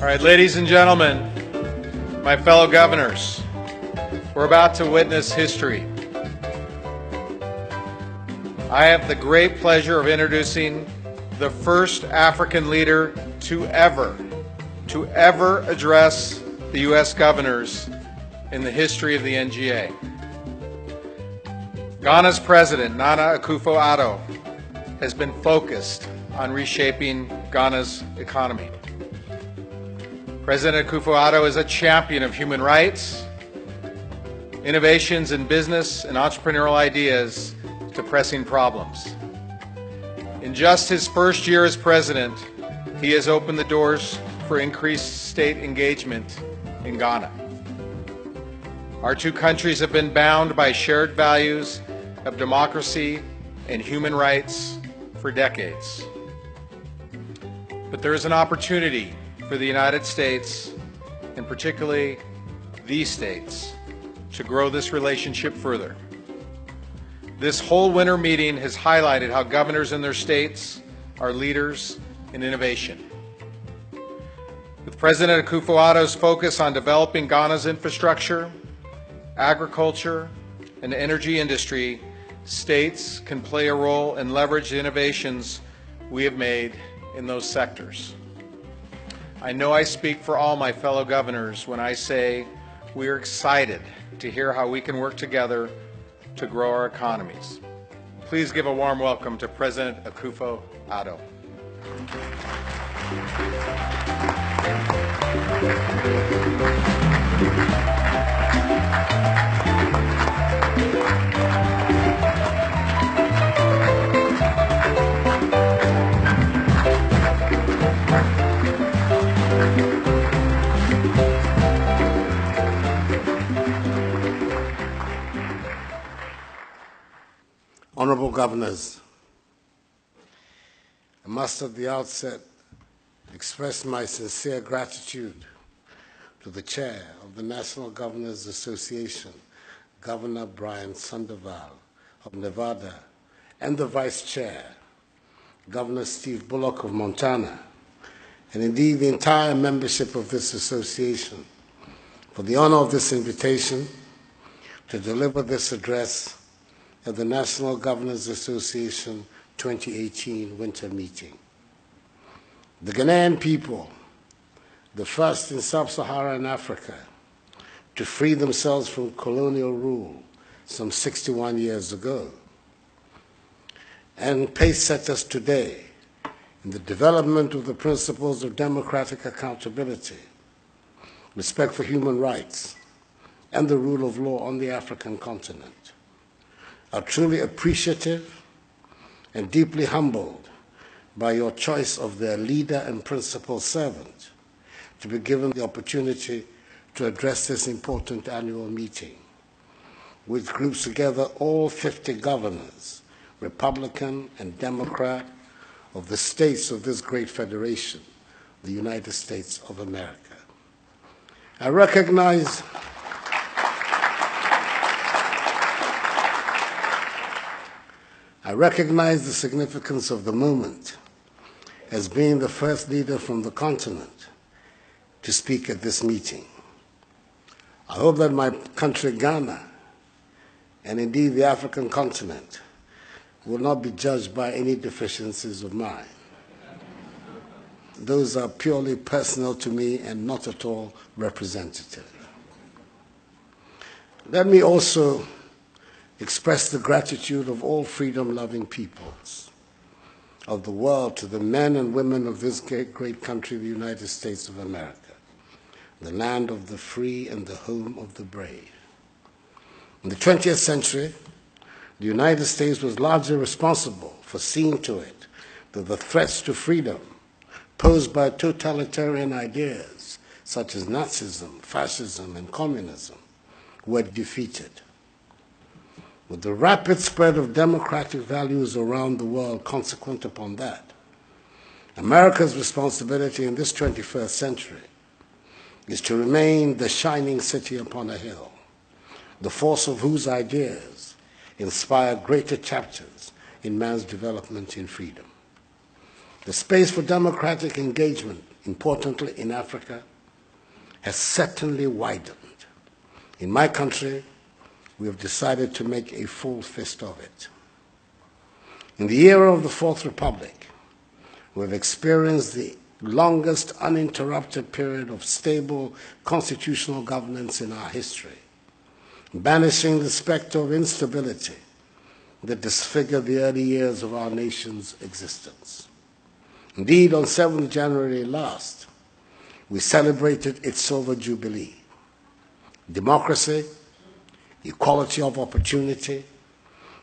All right, ladies and gentlemen, my fellow governors, we're about to witness history. I have the great pleasure of introducing the first African leader to ever address the U.S. governors in the history of the NGA. Ghana's president, Nana Akufo-Addo, has been focused on reshaping Ghana's economy. President Akufo-Addo is a champion of human rights, innovations in business, and entrepreneurial ideas to pressing problems. In just his first year as president, he has opened the doors for increased state engagement in Ghana. Our two countries have been bound by shared values of democracy and human rights for decades. But there is an opportunity for the United States, and particularly these states, to grow this relationship further. This whole winter meeting has highlighted how governors in their states are leaders in innovation. With President Akufo-Addo's focus on developing Ghana's infrastructure, agriculture, and energy industry, states can play a role and leverage the innovations we have made in those sectors. I know I speak for all my fellow governors when I say we are excited to hear how we can work together to grow our economies. Please give a warm welcome to President Akufo-Addo. Honorable Governors, I must at the outset express my sincere gratitude to the Chair of the National Governors Association, Governor Brian Sandoval of Nevada, and the Vice Chair, Governor Steve Bullock of Montana, and indeed the entire membership of this association, for the honor of this invitation to deliver this address at the National Governors Association 2018 winter meeting. The Ghanaian people, the first in sub-Saharan Africa to free themselves from colonial rule some 61 years ago, and pace-setters today in the development of the principles of democratic accountability, respect for human rights, and the rule of law on the African continent, are truly appreciative and deeply humbled by your choice of their leader and principal servant to be given the opportunity to address this important annual meeting, which groups together all 50 governors, Republican and Democrat, of the states of this great federation, the United States of America. I recognize the significance of the moment as being the first leader from the continent to speak at this meeting. I hope that my country, Ghana, and indeed the African continent, will not be judged by any deficiencies of mine. Those are purely personal to me and not at all representative. Let me also express the gratitude of all freedom-loving peoples of the world to the men and women of this great country, the United States of America, the land of the free and the home of the brave. In the 20th century, the United States was largely responsible for seeing to it that the threats to freedom posed by totalitarian ideas such as Nazism, fascism, and communism were defeated. With the rapid spread of democratic values around the world consequent upon that, America's responsibility in this 21st century is to remain the shining city upon a hill, the force of whose ideas inspire greater chapters in man's development in freedom. The space for democratic engagement importantly in Africa, has certainly widened. In my country, we have decided to make a full fist of it. In the era of the Fourth Republic, we have experienced the longest uninterrupted period of stable constitutional governance in our history, banishing the specter of instability that disfigured the early years of our nation's existence. Indeed, on 7th January last, we celebrated its silver jubilee. Democracy, equality of opportunity,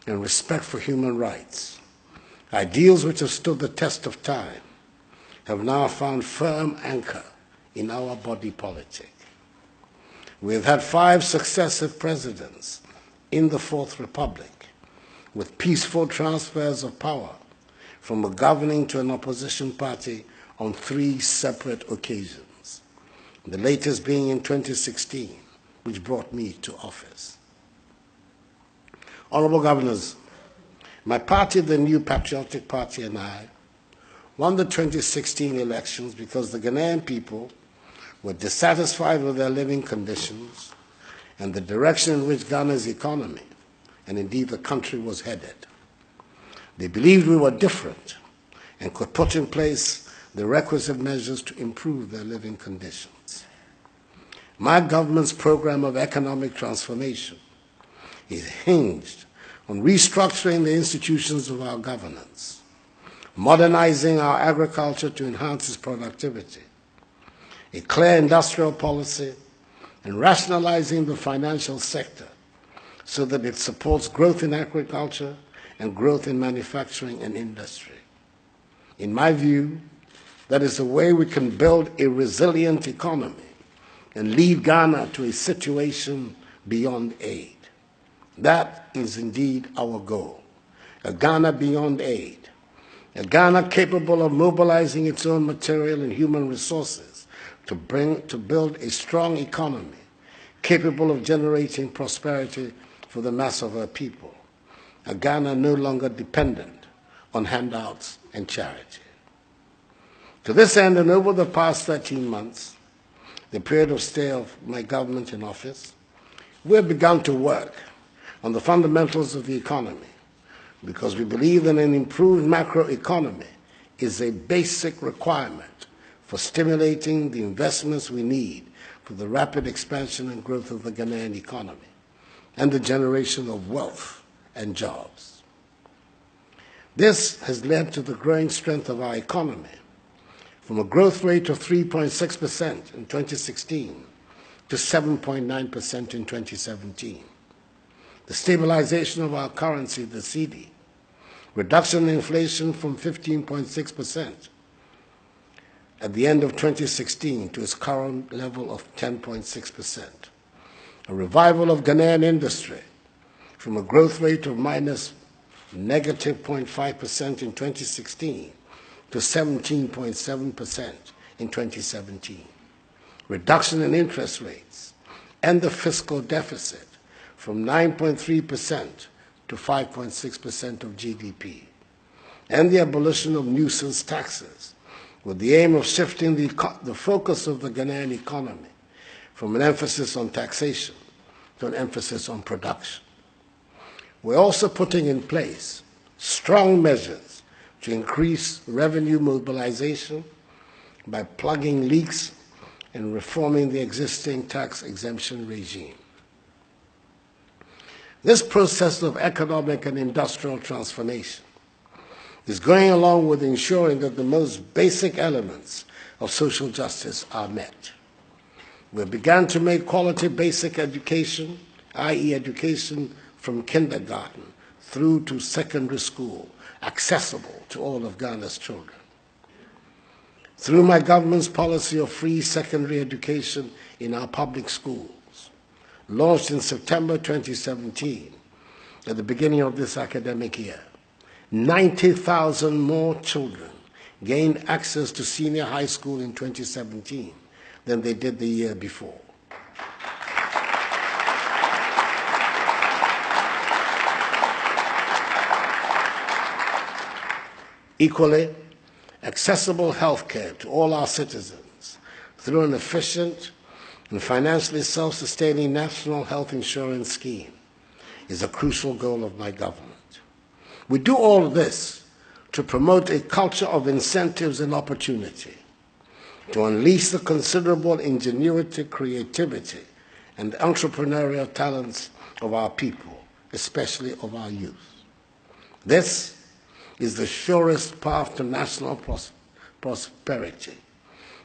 and respect for human rights, ideals which have stood the test of time, have now found firm anchor in our body politic. We have had 5 successive presidents in the Fourth Republic, with peaceful transfers of power from a governing to an opposition party on 3 separate occasions, the latest being in 2016, which brought me to office. Honorable Governors, my party, the New Patriotic Party, and I won the 2016 elections because the Ghanaian people were dissatisfied with their living conditions and the direction in which Ghana's economy, and indeed the country, was headed. They believed we were different and could put in place the requisite measures to improve their living conditions. My government's program of economic transformation is hinged on restructuring the institutions of our governance, modernizing our agriculture to enhance its productivity, a clear industrial policy, and rationalizing the financial sector so that it supports growth in agriculture and growth in manufacturing and industry. In my view, that is the way we can build a resilient economy and lead Ghana to a situation beyond aid. That is indeed our goal, a Ghana beyond aid, a Ghana capable of mobilizing its own material and human resources to build a strong economy, capable of generating prosperity for the mass of her people, a Ghana no longer dependent on handouts and charity. To this end, and over the past 13 months, the period of stay of my government in office, we have begun to work on the fundamentals of the economy because we believe that an improved macroeconomy is a basic requirement for stimulating the investments we need for the rapid expansion and growth of the Ghanaian economy and the generation of wealth and jobs. This has led to the growing strength of our economy, from a growth rate of 3.6% in 2016 to 7.9% in 2017. The stabilization of our currency, the cedi, reduction in inflation from 15.6% at the end of 2016 to its current level of 10.6%. A revival of Ghanaian industry from a growth rate of negative 0.5% in 2016 to 17.7% in 2017. Reduction in interest rates and the fiscal deficit from 9.3% to 5.6% of GDP, and the abolition of nuisance taxes with the aim of shifting the focus of the Ghanaian economy from an emphasis on taxation to an emphasis on production. We're also putting in place strong measures to increase revenue mobilization by plugging leaks and reforming the existing tax exemption regime. This process of economic and industrial transformation is going along with ensuring that the most basic elements of social justice are met. We began to make quality basic education, i.e. education from kindergarten through to secondary school, accessible to all of Ghana's children. Through my government's policy of free secondary education in our public schools, launched in September 2017, at the beginning of this academic year, 90,000 more children gained access to senior high school in 2017 than they did the year before. Equally, accessible health care to all our citizens through an efficient and financially self-sustaining national health insurance scheme is a crucial goal of my government. We do all of this to promote a culture of incentives and opportunity, to unleash the considerable ingenuity, creativity, and entrepreneurial talents of our people, especially of our youth. This is the surest path to national prosperity,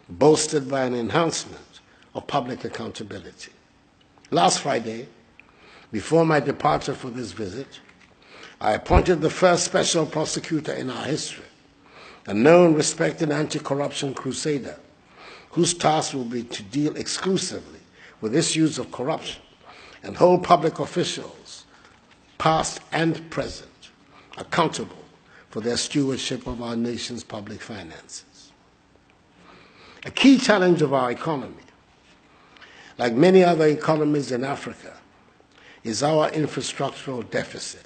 bolstered by an enhancement of public accountability. Last Friday, before my departure for this visit, I appointed the first special prosecutor in our history, a known, respected anti-corruption crusader, whose task will be to deal exclusively with issues of corruption and hold public officials, past and present, accountable for their stewardship of our nation's public finances. A key challenge of our economy, like many other economies in Africa, is our infrastructural deficit.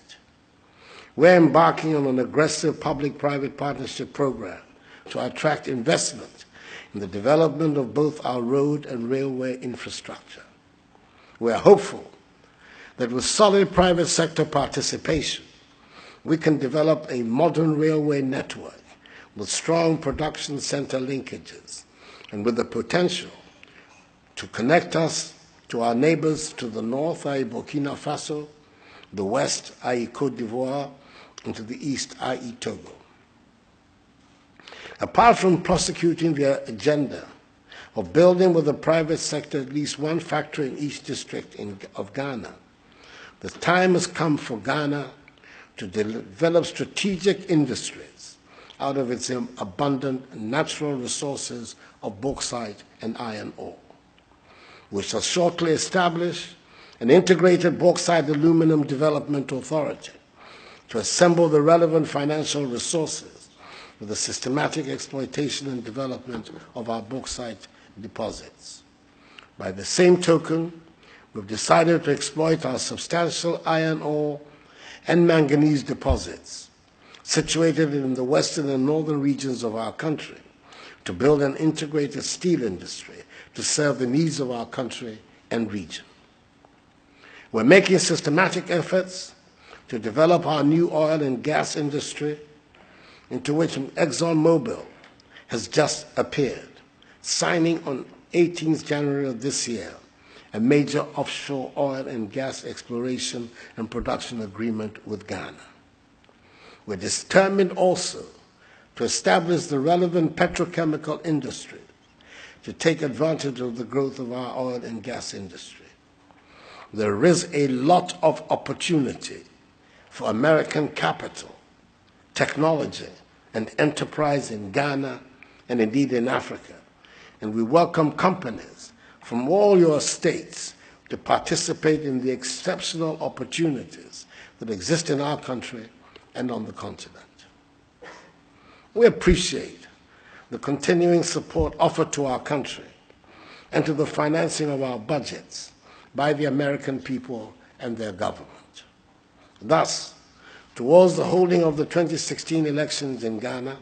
We're embarking on an aggressive public-private partnership program to attract investment in the development of both our road and railway infrastructure. We are hopeful that with solid private sector participation, we can develop a modern railway network with strong production center linkages and with the potential to connect us to our neighbors to the north, i.e. Burkina Faso, the west, i.e. Côte d'Ivoire, and to the east, i.e. Togo. Apart from prosecuting the agenda of building with the private sector at least one factory in each district of Ghana, the time has come for Ghana to develop strategic industries out of its abundant natural resources of bauxite and iron ore. We shall shortly establish an integrated bauxite aluminum development authority to assemble the relevant financial resources for the systematic exploitation and development of our bauxite deposits. By the same token, we've decided to exploit our substantial iron ore and manganese deposits situated in the western and northern regions of our country to build an integrated steel industry to serve the needs of our country and region. We're making systematic efforts to develop our new oil and gas industry, into which ExxonMobil has just appeared, signing on 18th January of this year a major offshore oil and gas exploration and production agreement with Ghana. We're determined also to establish the relevant petrochemical industry to take advantage of the growth of our oil and gas industry. There is a lot of opportunity for American capital, technology, and enterprise in Ghana and indeed in Africa, and we welcome companies from all your states to participate in the exceptional opportunities that exist in our country and on the continent. We appreciate the continuing support offered to our country and to the financing of our budgets by the American people and their government. Thus, towards the holding of the 2016 elections in Ghana,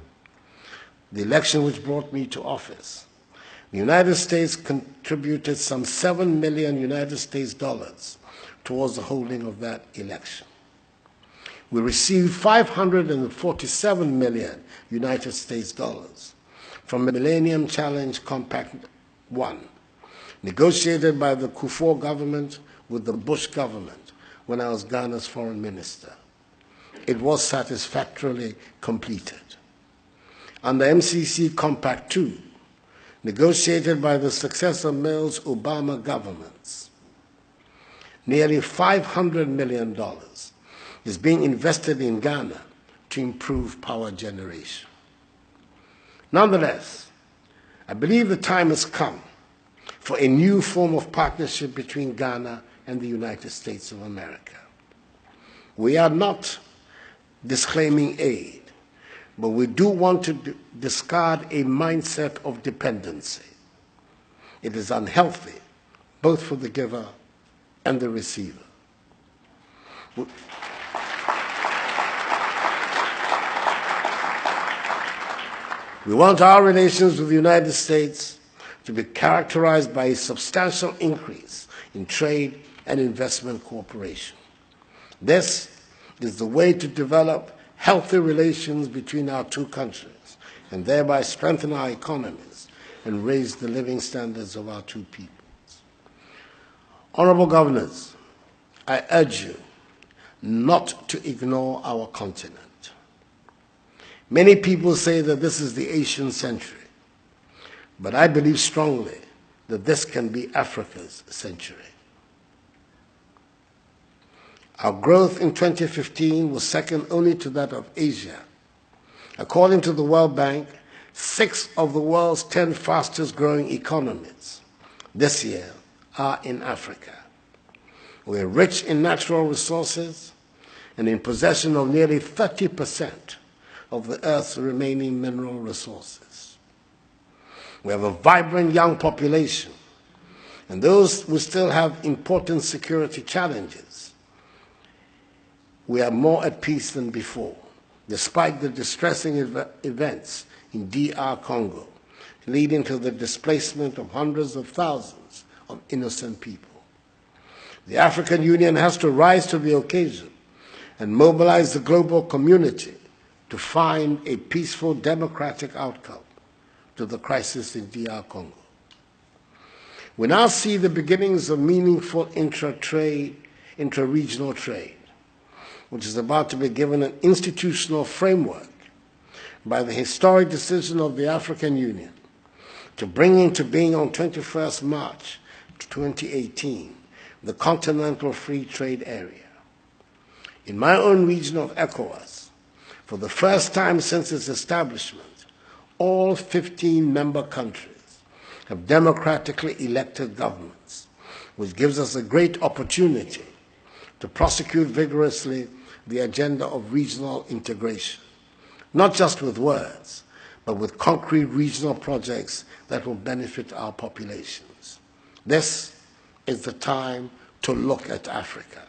the election which brought me to office, the United States contributed some $7 million towards the holding of that election. We received $547 million from the Millennium Challenge Compact 1, negotiated by the Kufuor government with the Bush government when I was Ghana's foreign minister. It was satisfactorily completed. Under MCC Compact 2, negotiated by the successor Mills Obama governments, nearly $500 million is being invested in Ghana to improve power generation. Nonetheless, I believe the time has come for a new form of partnership between Ghana and the United States of America. We are not disclaiming aid, but we do want to discard a mindset of dependency. It is unhealthy, both for the giver and the receiver. We want our relations with the United States to be characterized by a substantial increase in trade and investment cooperation. This is the way to develop healthy relations between our two countries and thereby strengthen our economies and raise the living standards of our two peoples. Honorable Governors, I urge you not to ignore our continent. Many people say that this is the Asian century, but I believe strongly that this can be Africa's century. Our growth in 2015 was second only to that of Asia. According to the World Bank, 6 of the world's 10 fastest growing economies this year are in Africa. We're rich in natural resources and in possession of nearly 30% of the Earth's remaining mineral resources. We have a vibrant young population, and those who still have important security challenges, we are more at peace than before, despite the distressing events in DR Congo, leading to the displacement of hundreds of thousands of innocent people. The African Union has to rise to the occasion and mobilize the global community to find a peaceful democratic outcome to the crisis in DR Congo. We now see the beginnings of meaningful intra-regional trade, which is about to be given an institutional framework by the historic decision of the African Union to bring into being on 21st March 2018 the Continental Free Trade Area. In my own region of ECOWAS, for the first time since its establishment, all 15 member countries have democratically elected governments, which gives us a great opportunity to prosecute vigorously the agenda of regional integration, not just with words, but with concrete regional projects that will benefit our populations. This is the time to look at Africa.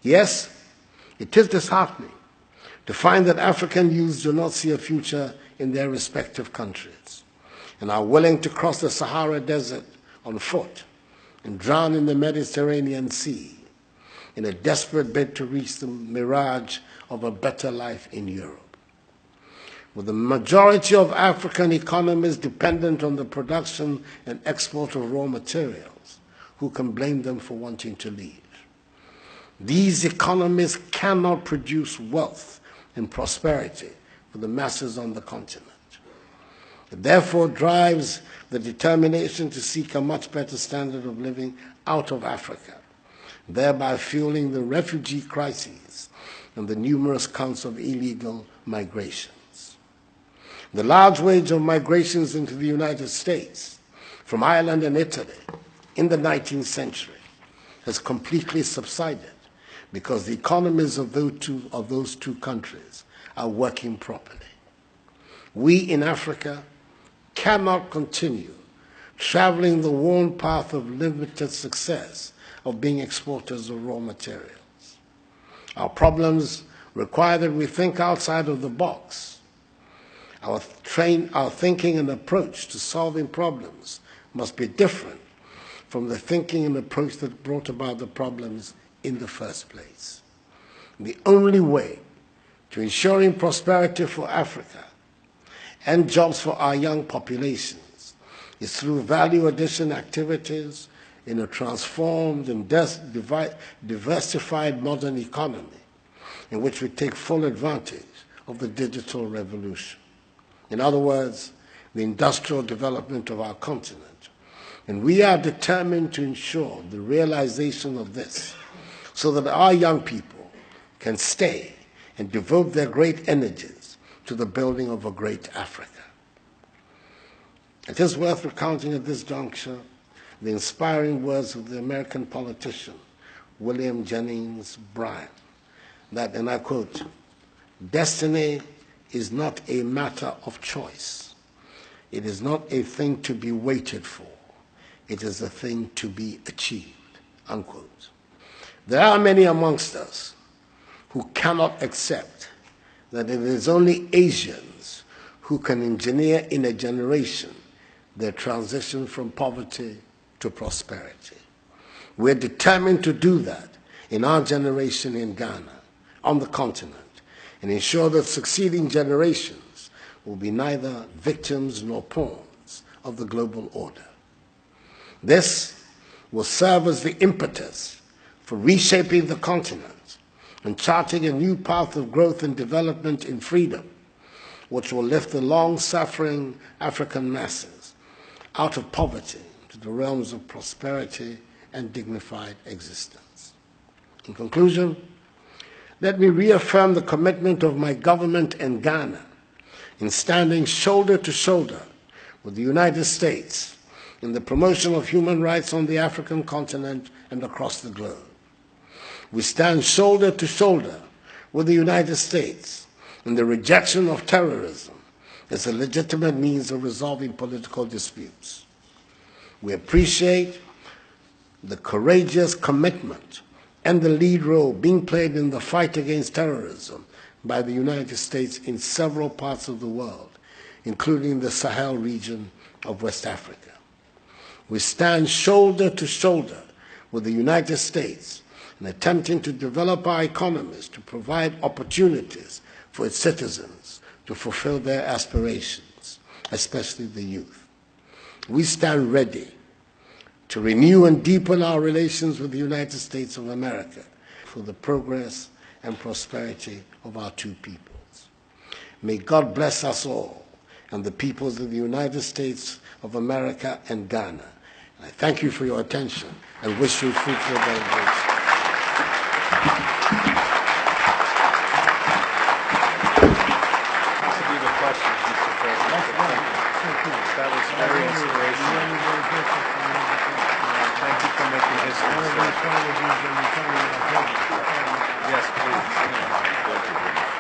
Yes, it is disheartening to find that African youths do not see a future in their respective countries and are willing to cross the Sahara Desert on foot and drown in the Mediterranean Sea in a desperate bid to reach the mirage of a better life in Europe. With the majority of African economies dependent on the production and export of raw materials, who can blame them for wanting to leave? These economies cannot produce wealth and prosperity for the masses on the continent. It therefore drives the determination to seek a much better standard of living out of Africa, thereby fueling the refugee crises and the numerous counts of illegal migrations. The large wave of migrations into the United States from Ireland and Italy in the 19th century has completely subsided because the economies of those two countries are working properly. We in Africa cannot continue traveling the worn path of limited success of being exporters of raw materials. Our problems require that we think outside of the box. Our thinking and approach to solving problems must be different from the thinking and approach that brought about the problems in the first place. The only way to ensuring prosperity for Africa and jobs for our young populations is through value addition activities in a transformed and diversified modern economy in which we take full advantage of the digital revolution. In other words, the industrial development of our continent. And we are determined to ensure the realization of this so that our young people can stay and devote their great energies to the building of a great Africa. It is worth recounting at this juncture the inspiring words of the American politician William Jennings Bryan, that, and I quote, "Destiny is not a matter of choice. It is not a thing to be waited for. It is a thing to be achieved," unquote. There are many amongst us who cannot accept that it is only Asians who can engineer in a generation their transition from poverty to prosperity. We're determined to do that in our generation in Ghana, on the continent, and ensure that succeeding generations will be neither victims nor pawns of the global order. This will serve as the impetus for reshaping the continent and charting a new path of growth and development in freedom, which will lift the long-suffering African masses out of poverty to the realms of prosperity and dignified existence. In conclusion, let me reaffirm the commitment of my government and Ghana in standing shoulder to shoulder with the United States in the promotion of human rights on the African continent and across the globe. We stand shoulder to shoulder with the United States in the rejection of terrorism as a legitimate means of resolving political disputes. We appreciate the courageous commitment and the lead role being played in the fight against terrorism by the United States in several parts of the world, including the Sahel region of West Africa. We stand shoulder to shoulder with the United States in attempting to develop our economies to provide opportunities for its citizens to fulfill their aspirations, especially the youth. We stand ready to renew and deepen our relations with the United States of America for the progress and prosperity of our two peoples. May God bless us all and the peoples of the United States of America and Ghana. And I thank you for your attention and wish you fruitful deliberation. That was very inspirational. Thank you for making history. Yes, please.